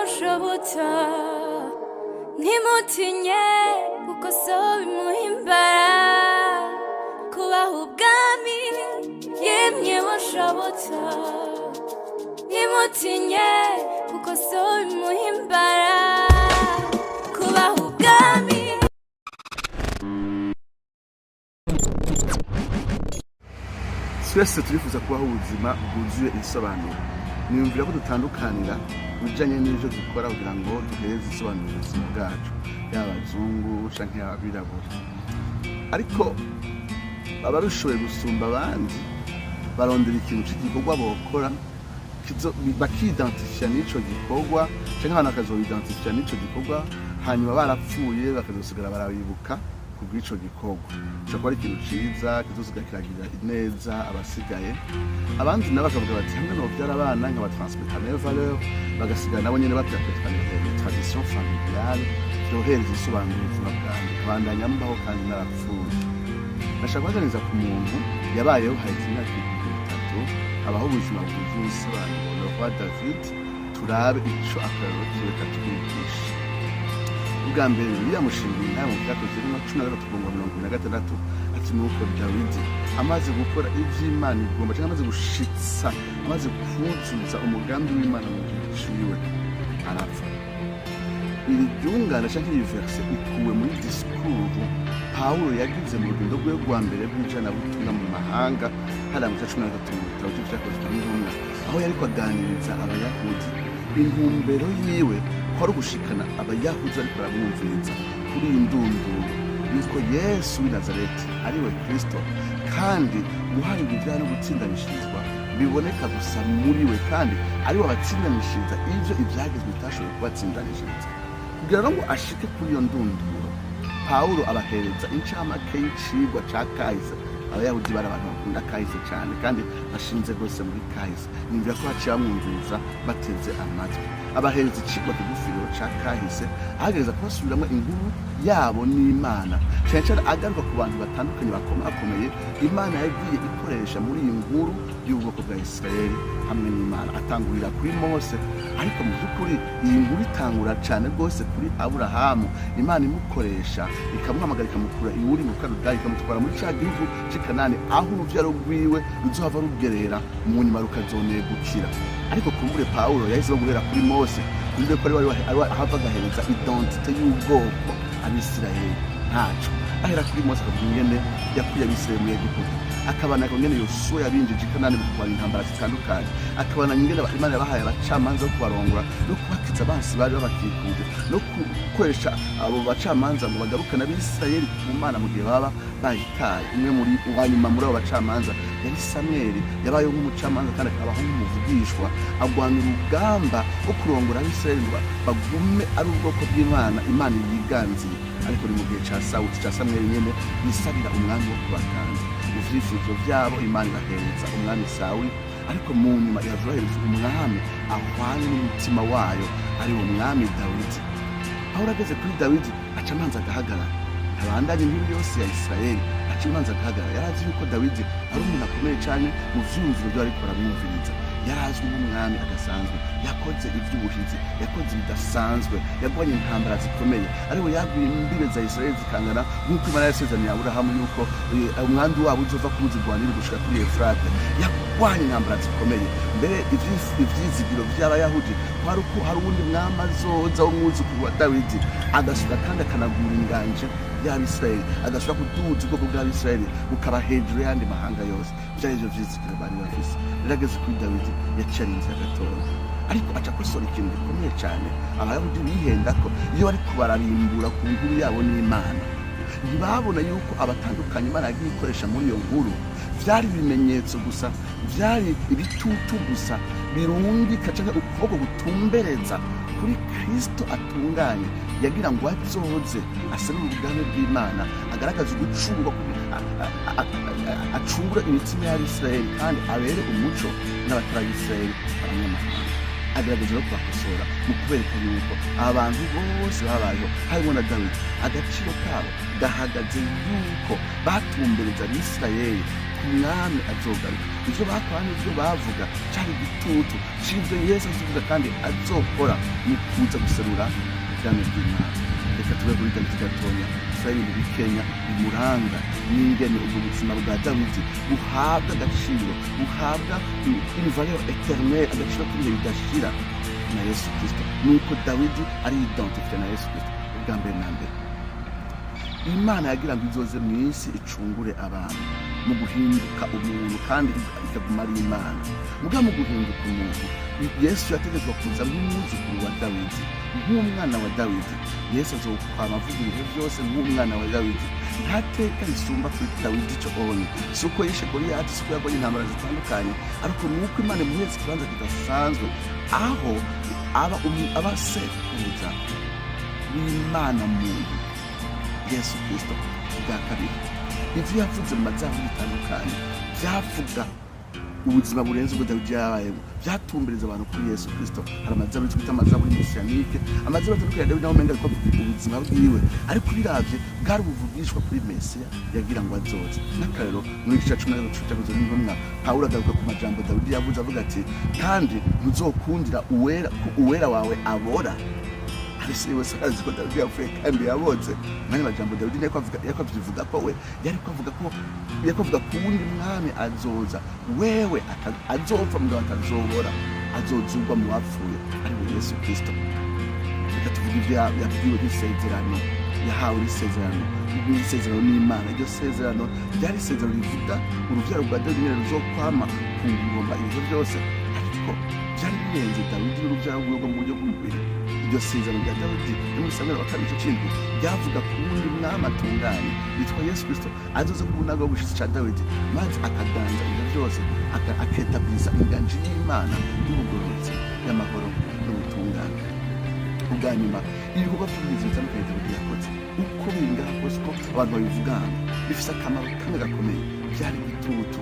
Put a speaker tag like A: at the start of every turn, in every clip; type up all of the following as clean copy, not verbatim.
A: mushobotsa ntimutinye kuko so bimuhimbara kubaha ubwami yemwe mushobotsa ntimutinye kuko so bimuhimbara kubaha ubwami.
B: Twese turifuza kubaho ubuzima bwuzuye isobanuro. Niyumvira ko dutandukanira bijanye n'ivyo dukora kugira ngo duhereze isobanuro ubuzima bwacu, yaba abazungu canke abirabura. Ariko abarushoboye gusumba abandi barondera ikintu c'igikorwa bokora bakidentifia n'ico gikorwa canke abantu bakazobidentifia n'ico gikorwa, hanyuma barapfuye bakazosigara barabibuka kubw'ico gikorwa. Ico kuba ari ikintu ciza kizosigara kiragirira ineza abasigaye. Abandi nabo bakavuga bati hamwe novyara abana nk'abatransmettre les valeurs, bagasigara nabo nyene baperpétuer les traditions familiales, vyohereza isobanuro ubuzima bwanjye kabandanya mbaho kandi narapfuye. Nashaka kubaganiriza ku muntu yabayeho haheze imyaka 3 abaho ubuzima bwuzuye isobanuro. Le roi David, turabe ico akarero kiwe katwigisha. Ubwa mbere yamushingiye nawe mu byakoze rimwe 16 ati nuko Dawidi amaze gukora ivy'Imana igomba cyangwa amaze gushitsa, amaze kuzuza umugambi w'Imana mu gihe ciwe arapfa. Iri ryungana cyangwa iyi verse ikuwe muri discours Paulo yagize mu rugendo rwe rwa mbere rw'ijana butumwa mu mahanga hariya mu 16 cyakozwe n'intumwa, aho yari kwaganiriza abayahudi. Intumbero yiwe kwari gushikana abayahudi ariko baramwumviriza kuri iyi ndunduro yuko Yesu w'i Nazareti ari we Kristo, kandi guharira ibyaha no gutsindanishirizwa biboneka gusa muri we, kandi ari we abatsindanishiriza ivyo ivyagezwe bitashoboye kubatsindanishiriza. Kugira ngo ashike kuri iyo ndunduro, Paulo abahereza incamake y'icigwa ca kahise. Abayahudi bari abantu bakunda kahise cyane kandi bashinze rwose muri kahise. Nimvira ko haciye bamwumviriza bateze amatwi. Abahereza icigwa kigufiro ca kahise, ahagereza kubasubiramwo inkuru yabo n'Imana, cyane cyane agaruka ku bantu batandukanye bakomeye Imana yagiye ikoresha muri iyi nkuru y'ubwoko bwa Isirayeli hamwe n'Imana. Atangurira kuri Mose, ariko mu by'ukuri iyi nkuru itangura cyane rwose kuri Aburahamu. Imana imukoresha ikamuhamagara ikamukura iwuri mu Kaludaya ikamutwara muri cya gihugu cy'i Kanani, aho uruvyaro rwiwe ruzohava rugerera mu nyuma rukazonegukira. Ariko kumbure Paulo yahise guhera kuri Mose, kumbe ko ari ahava agahereza identite y'ubwoko abisirayeli ntaco. Ahera kuri Mose akavuga ingene yakuye abisirayeli mu Egiputa, akabana ingene Yosuwa yabinjije i Kanani mu kurwanya intambara zitandukanye, akabana ingene Imana yabahaye abacamanza bo kubarongora no kubakiza abansi bari babakikuje, no gukoresha abo bacamanza ngo bagarukane abisirayeli ku Mana mu gihe baba bahitaye. Umwe muri uwanyuma muri abo bacamanza yari Samweli, yabayeho nk'umucamanza kandi akabaho nk'umuvugishwa, agwana urugamba rwo kurongora abisirayeli ngo bagume ari ubwoko bw'Imana, Imana yiganziye. Ariko ni mu gihe ca Sawuli ca Samweli nyene yisabira umwami wo kubaganza. Ivyifuzo vyabo Imana igahereza umwami Sawuli, ariko mu nyuma irazohereza umwami ahwanye n'umutima wayo, ari wo mwami Dawidi. Aho ageze kuri Dawidi aca amanza agahagarara, abandanye inkuru yose ya Isirayeli aca amanza agahagarara. Yarazi yuko Dawidi ari umuntu akomeye cyane mu vyumviro vyo ariko arabumviriza. Yarazwi nk'umwami adasanzwe, yakoze ivy'ubuhizi, yakoze ibidasanzwe, yarwanye intambara zikomeye, ariwe yaguye imbibe za Isirayeli zikangana nk'uko Imana yasezeraniye Aburahamu yuko umwandu wabo uzova ku ruzi rwa Nili gushika kuri Efurate. Yarwanye intambara zikomeye. Mbere ivyizigiro vy'abayahudi kwari uko hari uwundi mwami azoza w'umwuzukuru wa Dawidi, agasubira kandi akanagura inganje y'Abisirayeli, agashobora kuduza ubwoko bw'Abisirayeli bukaba hejuru y'andi mahanga yose. Vyari ivyo vyizigiro bari bafise. Yarageze kuri Dawidi yaciye inzira gatoya, ariko aca kosora ikintu gikomeye cyane. Abayahudi bihenda ko iyo bariko bararimbura ku nkuru yabo n'Imana, ntibabona yuko abatandukanye Imana yagiye ikoresha muri iyo nkuru vyari ibimenyetso gusa, vyari ibitutu gusa birungika canke ukuboko gutumbereza kuri Kristo atunganye, yagira ngo azoze aserure ubwami bw'Imana, agaragaza ugucungwa, acungura imitima y'Abisirayeli kandi abere umuco n'abatari Abisirayeli abanyamahanga. Agerageza no kubakosora mu kubereka yuko abantu bose babayeho harimo na Dawidi agaciro kabo gahagaze yuko batumbereza Abisirayeli ku mwami azogaruka, ivyo bakora n'ivyo bavuga cari igitutu c'ivyo Yesu azovuga kandi azokora mu kuza guserura ubwami bw'Imana. Reka tube kuri Dawidi gatonya tusabe ibintu bikenya bimuranga n'ingene ubwo buzima bwa Dawidi buhabwa agaciro, buhabwa une valeur éternelle, agaciro k'ibihe bidashira na Yesu Kristo. Nuko Dawidi ari identifié na Yesu Kristo ubwa mbere na mbere. Imana yagira ngo izoze mw'isi icungure abantu mu guhinduka umuntu kandi ikaguma ari Imana. Muga mu guhinduka umuntu Yesu yategetswe kuza nk'umwuzukuru wa Dawidi, nk'umwana wa Dawidi. Yesu azokwama avuga ibihe byose nk'umwana wa Dawidi. Nta teka risumba kuri Dawidi ico onye, si uko yishe Goliyati, si uko yagoye intambara zitandukanye, ariko nuko Imana imuheza ikibanza kidasanzwe aho aba sekuruza w'Imana muntu Yesu Kristo. Bwa kabiri, ivyo yavuze mu mazaburi bitandukanye vyavuga ubuzima burenze ubwo Dawidi yabayemo, vyatumbereza abantu kuri Yesu Kristo. Hari amazaburi twita amazaburi mesiyanike, amazaburi atandukanye ya Dawidi naho umenga ariko avuga ubuzima bwiwe, ariko biravye bwari buvugishwa kuri Mesiya yagira ngo azoze. N'akarero muri igice ca 10 c'Ivyagezwe n'Intumwa, Pawulo agaruka ku majambo Dawidi yavuze avuga ati, kandi ntuzokundira uwera wawe abora. Ese wese azi ko Dawidi yapfuye kandi yaboze. Mani majambo Dawidi yako avuga ko we yariko avuga ko wundi mwami azoza, wewe azopfa mugabo atazobora, azozugwa mu bapfuye, ari we Yesu Kristo. Reka tuvuge ivyo yabwiwe n'isezerano yahawe, n'isezerano n'Imana. Iryo sezerano ryari isezerano rivuga uruvyaro rwa Dawidi nyene ruzokwama ku ngoma ivyo byose, ariko byari birenze Dawidi n'uruvyaro rwiwe mu buryo bw'umubiri. Iryo sezerano rya Dawidi no mu Samweli wa kabiri c'indwi ryavuga ku wundi mwami atunganye yitwa Yesu Kristo, azoza ku bunaga bw'ubushitsi ca Dawidi, maze akaganza ibyo byose, aketabliza inganji y'Imana y'ubugororotsi, y'amahoro n'ubutungane. Ubwa nyuma ibikorwa vy'ubwiza bitandukanye Dawidi yakoze, uko bingana kose ko abantu babivugana, bifise akamaro kamwe gakomeye, vyari igitutu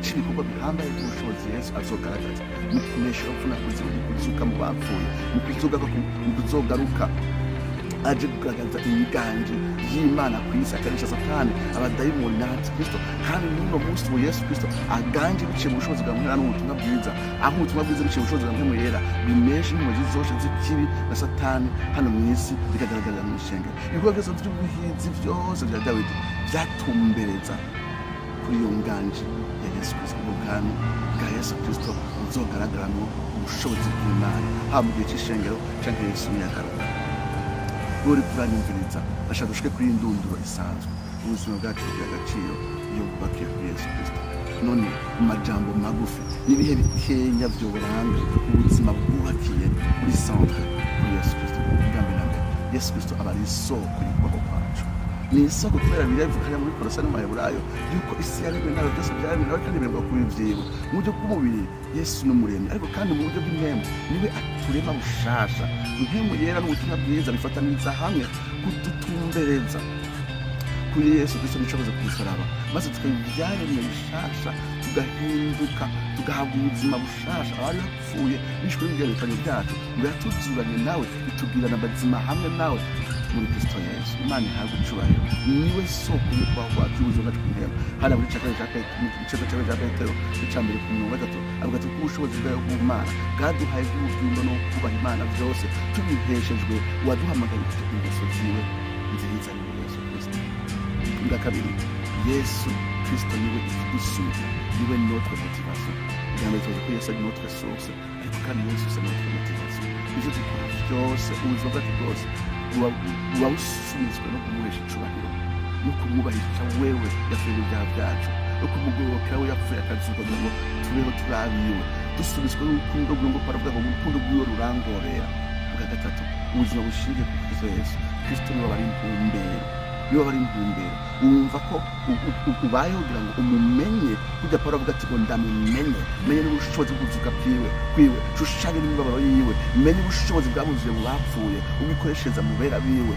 B: c'ibikorwa bihambaye by'ubushobozi Yesu azogaragaza mu kunesha urupfu na kuzimu, mu kuzuka mu bapfuye, mu kuzogaruka aje kugaragaza imiganji y'Imana kw'isi, akanesha Satani, abadayimoni na Antikristo. Kandi n'uno munsi ubu Yesu Kristo aganje biciye mu bushobozi bwa Mwera n'ubutumwa bwiza, aho ubutumwa bwiza biciye mu bushobozi bwa Mwera binesha inkozi zose z'ikibi na Satani hano mw'isi, bikagaragarira mw'ishengero. Ibikorwa byose vy'ubuhizi vyose vya Dawidi vyatumbereza kuri iyo nganji ya Yesu Kristo, ubwami bwa Yesu Kristo buzogaragaramwo ubushobozi bw'Imana, haba mu gihe c'ishengero canke Yesu niyagaruka. Uri kuranyumviriza, ashaka dushike kuri indunduro isanzwe, ubuzima bwacu bugira agaciro iyo bwubakiye kuri Yesu Kristo. None mu majambo magufi n'ibihe bikenya vyoburanga ubuzima bwubakiye kuri centre kuri Yesu Kristo. Ubwa mbere na mbere, Yesu Kristo aba ari isoko y'ukubaho kwacu. Ni isoko kubera biravuga muri Kolosani mu Baheburayo yuko isi yaremwe nawe byose byaremwe nawe kandi biremwa kuri vyiwe. Mu buryo bw'umubiri Yesu n'umuremyi, ariko kandi mu buryo bw'impemu niwe aturema bushasha. Impemu yera n'ubutumwa bwiza bifataniriza hamwe kudutumbereza kuri Yesu Kristo n'icokoze ku musaraba, maze tukabyaremwe bishasha, tugahinduka, tugahabwa ubuzima bushasha. Abari bapfuye bishwe n'ibyerekanyo byacu ngo yatuzuranye nawe, bitubwirana abazima hamwe nawe muri Kristo Yesu. Imana ihabwa icubahiro, niwe soko y'ukubaho kwacu, ubuzima bwacu bw'intemu. Hano muri igice cya Petero ica mbere ku 3 avuga ati ko ubushobozi bwayo bw'Imana bwaduhaye bw'ubugingo no kubaha Imana byose tubiheshejwe uwaduhamagarije ingeso ziwe nziza ni Yesu Kristo. Ubwa kabiri, Yesu Kristo niwe ikidusubiza, niwe notre motivation. Ijambo tuzi ko Yesu ari notre source, ariko kandi Yesu c'est notre motivation. Ivyo dukora byose, ubuzima bwacu bwose buba busubizwa no kumuhesha icubahiro, no kumwubahisha wewe yapfuye ibyaha byacu, no kumugororokera we yapfuye akazuka kugira ngo tubeho turabiwe, dusubizwa n'urukundo rwiwe ngo paravuga ngo urukundo rwiwe rurangorera. Ubwa gatatu, ubuzima bushingiye ku Kristo Yesu. Kristo niwe bari intumbero, niwe bari intumbero. Wumva ko ubayeho kugira ngo umumenye, kujya Pawulo avuga ati ngo ndamumenye, menye n'ubushobozi bw'ubuzuka kwiwe, shushanye n'imibabaro yiwe, menye ubushobozi bwabuzuye mu bapfuye, ubikoreshereza mu bera biwe.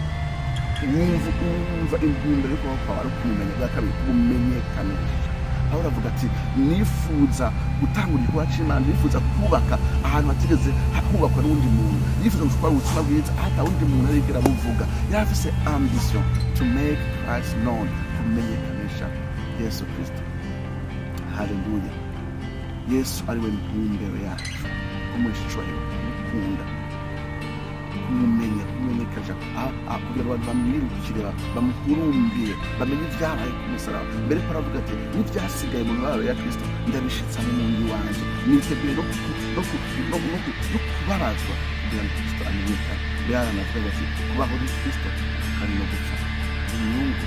B: Wumva intumbero yo kubaho kwawe ari ukumenya. Bwa kabiri, umenyekanisha. Pawulo avuga ati nifuza gutangura igikorwa c'Imana, nifuza kubaka ahantu hatigeze hubakwa n'uwundi muntu, nifuza gutwara ubutumwa bwiza ata wundi muntu arigera buvuga. Yari afise ambition to make Christ known, kumenyekanisha Yesu Kristo. Haleluya. Yesu ari we ntumbero yacu kumuhisha icubahiro, kumukunda, kumumenya, kumenyekanisha kugira abantu bamwirukire, bamuhurumbire, bamenye ibyabaye ku musaraba. Mbere ko aravuga ati n'ibyasigaye mu mibabaro ya Kristo ndabishitsa mu mubiri wanjye, niteguye no kubabazwa kugira ngo Kristo amenyekane. Mbere aranavuga ati kubaho ni Kristo kandi no gupfa inyungu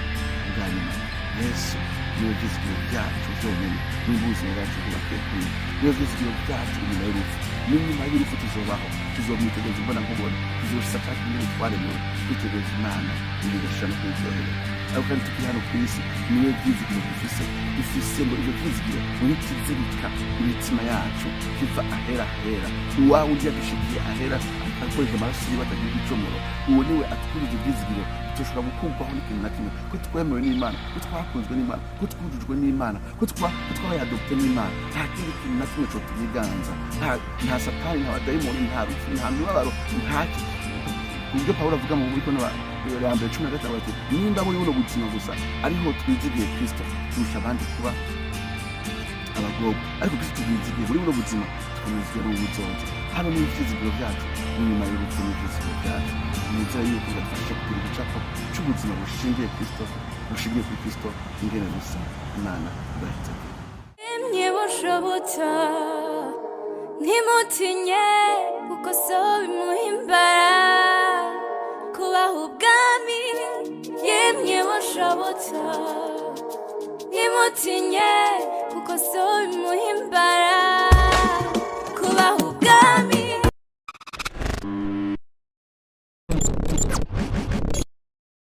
B: bwa nyuma. Yesu niwe vyizigiro vyacu vyonyene n'ubuzima bwacu bwubakwiye kuri niwe vyizigiro vyacu inyuma y'urupfu. N'inyuma y'urupfu tuzobaho, tuzomwitegereza imbona nkubona, tuzoshitsa kandi nyine twaremewe twitegereza Imana imigashira no kwiryohera. Ariko kandi tukiri hano ku isi niwe vyizigiro dufise ngo ivyo vyizigiro nitizirika imitima yacu kiva ahera hera. Uwawe undi yadushikiye ahera akoresha amaraso yiwe atagira igicumuro, uwo niwe atwira ivyo vyizigiro tushobora gukurwaho n'ikintu na kimwe, ko twemewe n'Imana, ko twakunzwe n'Imana, ko twujujwe n'Imana, ko twabaye adopte n'Imana. Nta kindi kintu na kimwe cotuyiganza, nta satani, nta badayimoni, nta rupfu, nta mibabaro, ntaki. Kubyo Pawulo avuga mu bubiko ya mbere 15 ati nimba muri buno buzima gusa ariho twizigiye Kristo turusha abandi kuba abagogo, ariko Kristo twizigiye muri buno buzima tukamwizigiro n'ubuzoza. Hano ni ivyizigiro vyacu, inyuma y'urupfu n'ivyizigiro vyacu. Nizera yuko bidufasha kugira igicapo c'ubuzima bushingiye kuri Kristo ingene gusa Imana ibahitanye.
A: Emye bushobotsa ntimutinye kuko so bimuhimbara kubaho ubwami. Yemye bushobotsa ntimutinye kuko so bimuhimbara